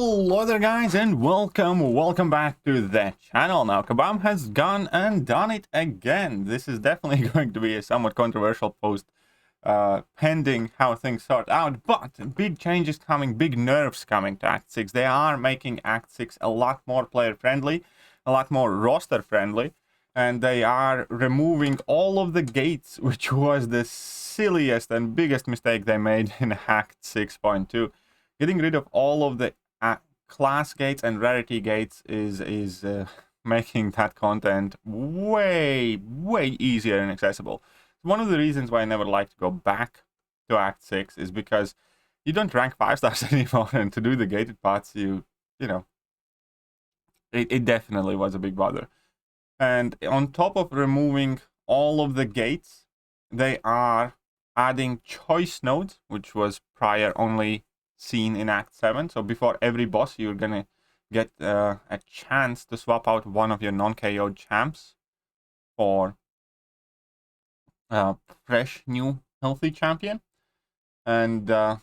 Hello there guys and welcome back to the channel. Now Kabam has gone and done it again. This is definitely going to be a somewhat controversial post pending how things sort out, but big changes coming, big nerfs coming to Act 6. They are making Act 6 a lot more player friendly, a lot more roster friendly, and they are removing all of the gates, which was the silliest and biggest mistake they made in Act 6.2. Getting rid of all of the class gates and rarity gates is making that content way easier and accessible. One of the reasons why I never like to go back to Act 6 is because you don't rank 5 stars anymore, and to do the gated parts, you know, it definitely was a big bother. And on top of removing all of the gates, they are adding choice nodes, which was prior only seen in Act 7. So before every boss, you're gonna get a chance to swap out one of your non-KO'd champs for a fresh, new, healthy champion. And they're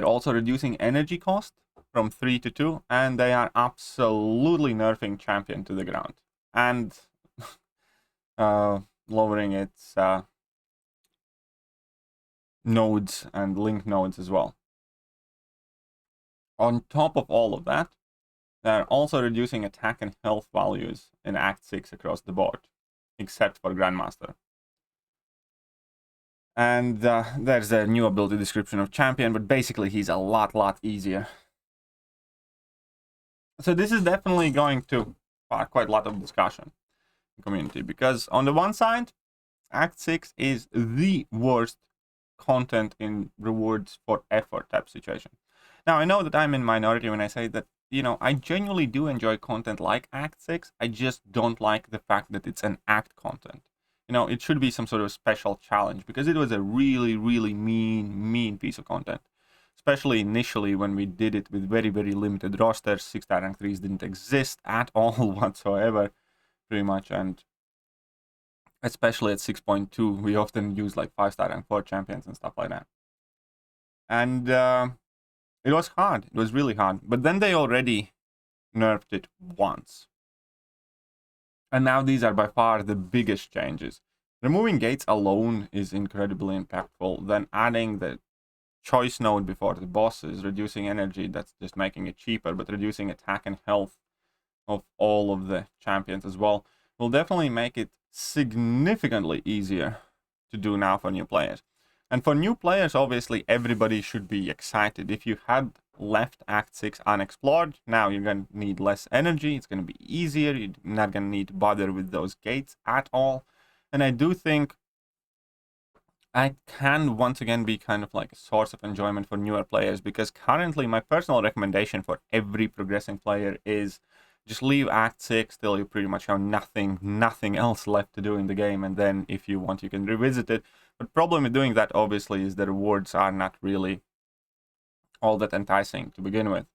also reducing energy cost from 3 to 2, and they are absolutely nerfing champion to the ground and lowering its nodes and link nodes as well. On top of all of that, they're also reducing attack and health values in Act 6 across the board, except for Grandmaster. And there's a new ability description of champion, but basically he's a lot easier. So this is definitely going to spark quite a lot of discussion in the community, because on the one side, Act 6 is the worst content in rewards for effort type situation. Now, I know that I'm in minority when I say that, you know, I genuinely do enjoy content like Act 6. I just don't like the fact that it's an act content. You know, it should be some sort of special challenge, because it was a really mean piece of content. Especially initially when we did it with very limited rosters. 6-star rank 3s didn't exist at all whatsoever, pretty much, and especially at 6.2, we often use like 5-star rank 4 champions and stuff like that. And it was hard. It was really hard. But then they already nerfed it once. And now these are by far the biggest changes. Removing gates alone is incredibly impactful. Then adding the choice node before the bosses, reducing energy, that's just making it cheaper, but reducing attack and health of all of the champions as well will definitely make it significantly easier to do now for new players. And for new players, obviously, everybody should be excited. If you had left Act 6 unexplored, now you're going to need less energy. It's going to be easier. You're not going to need to bother with those gates at all. And I do think I can once again be kind of like a source of enjoyment for newer players, because currently my personal recommendation for every progressing player is just leave Act 6 till you pretty much have nothing else left to do in the game, and then if you want you can revisit it. But problem with doing that obviously is the rewards are not really all that enticing to begin with.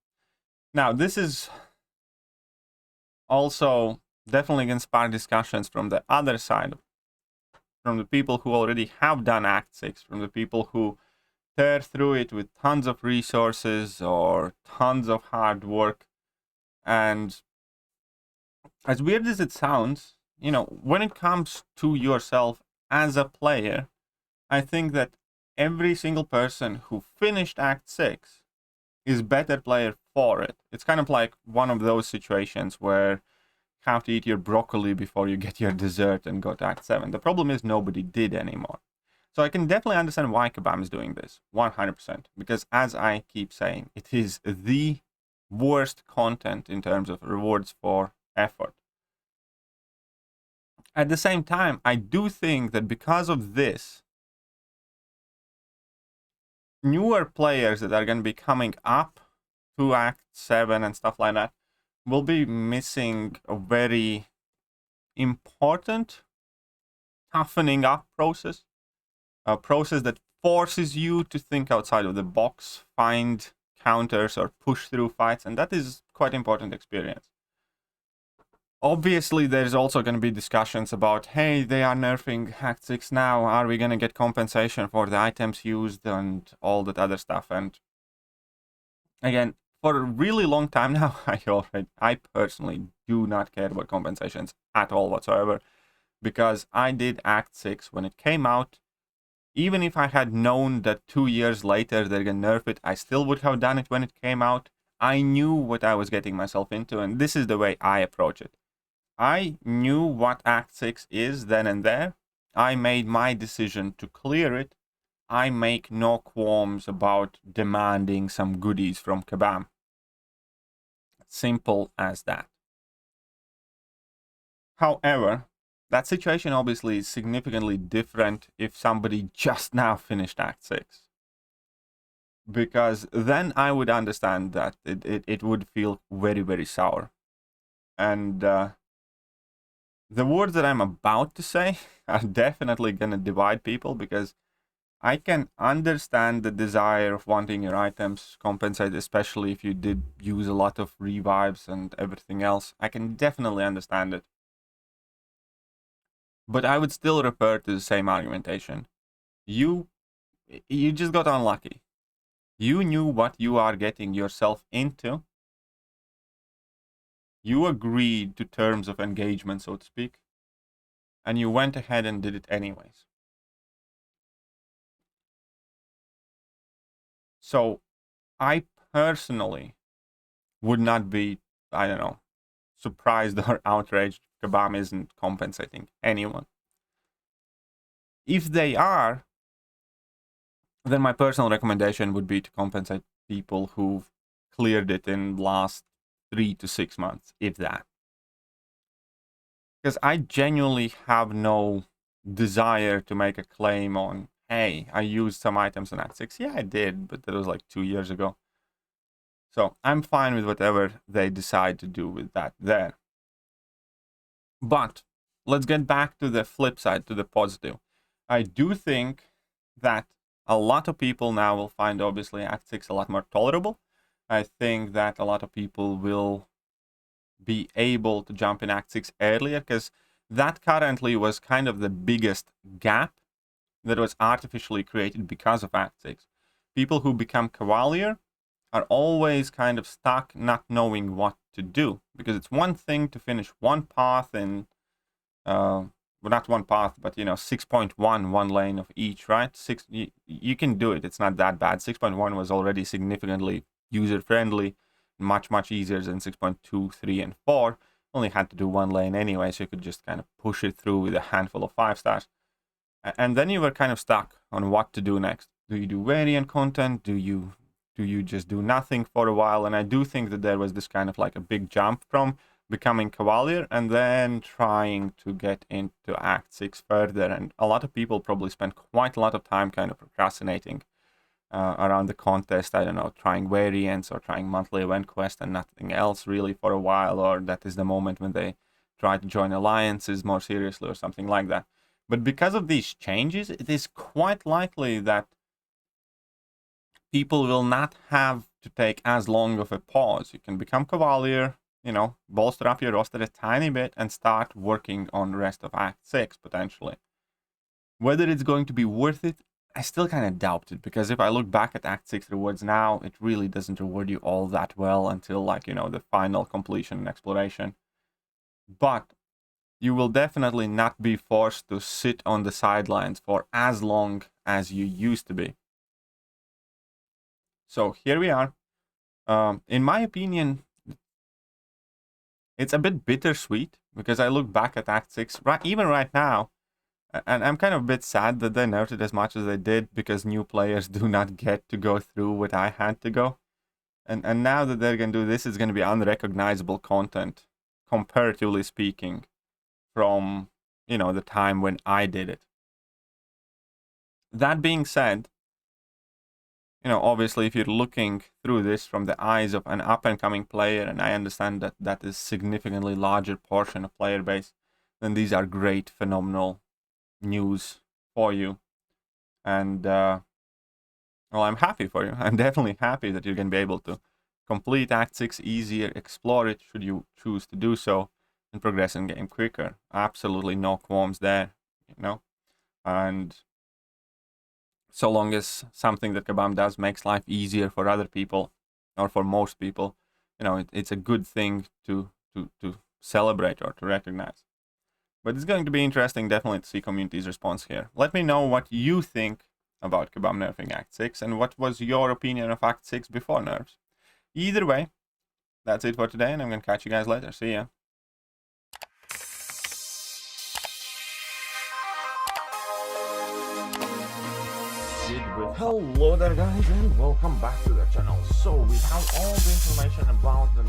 Now this is also definitely going to spark discussions from the other side, from the people who already have done Act 6, from the people who tear through it with tons of resources or tons of hard work. And as weird as it sounds, you know, when it comes to yourself as a player, I think that every single person who finished Act 6 is better player for it. It's kind of like one of those situations where you have to eat your broccoli before you get your dessert and go to Act 7. The problem is nobody did anymore. So I can definitely understand why Kabam is doing this, 100%. Because as I keep saying, it is the worst content in terms of rewards for effort. At the same time, I do think that because of this, newer players that are going to be coming up to Act 7 and stuff like that will be missing a very important toughening up process. A process that forces you to think outside of the box, find counters or push through fights, and that is quite important experience. Obviously, there's also going to be discussions about, hey, they are nerfing Act 6 now, are we going to get compensation for the items used and all that other stuff? And again, for a really long time now, I personally do not care about compensations at all whatsoever, because I did Act 6 when it came out. Even if I had known that 2 years later they're gonna nerf it, I still would have done it when it came out. I knew what I was getting myself into, and this is the way I approach it. I knew what Act 6 is then and there. I made my decision to clear it. I make no qualms about demanding some goodies from Kabam. Simple as that. However, that situation obviously is significantly different if somebody just now finished Act 6. Because then I would understand that it would feel very, very sour. And the words that I'm about to say are definitely going to divide people, because I can understand the desire of wanting your items compensated, especially if you did use a lot of revives and everything else. I can definitely understand it. But I would still refer to the same argumentation. You just got unlucky. You knew what you are getting yourself into. You agreed to terms of engagement, so to speak, and you went ahead and did it anyways. So I personally would not be, I don't know, surprised or outraged if Kabam isn't compensating anyone. If they are, then my personal recommendation would be to compensate people who've cleared it in the last 3 to 6 months, if that. Because I genuinely have no desire to make a claim on, hey, I used some items in Act 6. Yeah, I did, but that was like 2 years ago. So I'm fine with whatever they decide to do with that there. But let's get back to the flip side, to the positive. I do think that a lot of people now will find, obviously, Act 6 a lot more tolerable. I think that a lot of people will be able to jump in Act 6 earlier, because that currently was kind of the biggest gap that was artificially created because of Act 6. People who become Cavalier are always kind of stuck not knowing what to do, because it's one thing to finish one path in, well, not one path, but 6.1, one lane of each, right? You can do it. It's not that bad. 6.1 was already significantly user-friendly, much easier than 6.2, 3, and 4. Only had to do one lane anyway, so you could just kind of push it through with a handful of 5-stars. And then you were kind of stuck on what to do next. Do you do variant content? Do you just do nothing for a while? And I do think that there was this kind of like a big jump from becoming Cavalier and then trying to get into Act 6 further. And a lot of people probably spent quite a lot of time kind of procrastinating around the contest. I don't know, trying variants or trying monthly event quest and nothing else really for a while, or that is the moment when they try to join alliances more seriously or something like that. But because of these changes, it is quite likely that people will not have to take as long of a pause. You can become Cavalier, bolster up your roster a tiny bit and start working on the rest of Act 6 potentially. Whether it's going to be worth it, I still kind of doubt it, because if I look back at Act 6 rewards now, it really doesn't reward you all that well until the final completion and exploration. But you will definitely not be forced to sit on the sidelines for as long as you used to be. So here we are. In my opinion, it's a bit bittersweet, because I look back at Act 6, even right now, and I'm kind of a bit sad that they nerfed it as much as they did, because new players do not get to go through what I had to go. And now that they're going to do this, it's going to be unrecognizable content, comparatively speaking, from, the time when I did it. That being said, obviously, if you're looking through this from the eyes of an up-and-coming player, and I understand that that is significantly larger portion of player base, then these are great, phenomenal news for you. And, well, I'm happy for you. I'm definitely happy that you're going to be able to complete Act 6 easier, explore it should you choose to do so, and progress in game quicker. Absolutely no qualms there, And so long as something that Kabam does makes life easier for other people, or for most people, you know, it's a good thing to celebrate or to recognize. But it's going to be interesting, definitely, to see community's response here. Let me know what you think about Kabam nerfing Act 6 and what was your opinion of Act 6 before nerfs. Either way, that's it for today, and I'm going to catch you guys later. See ya. Hello there guys, and welcome back to the channel. So we have all the information about the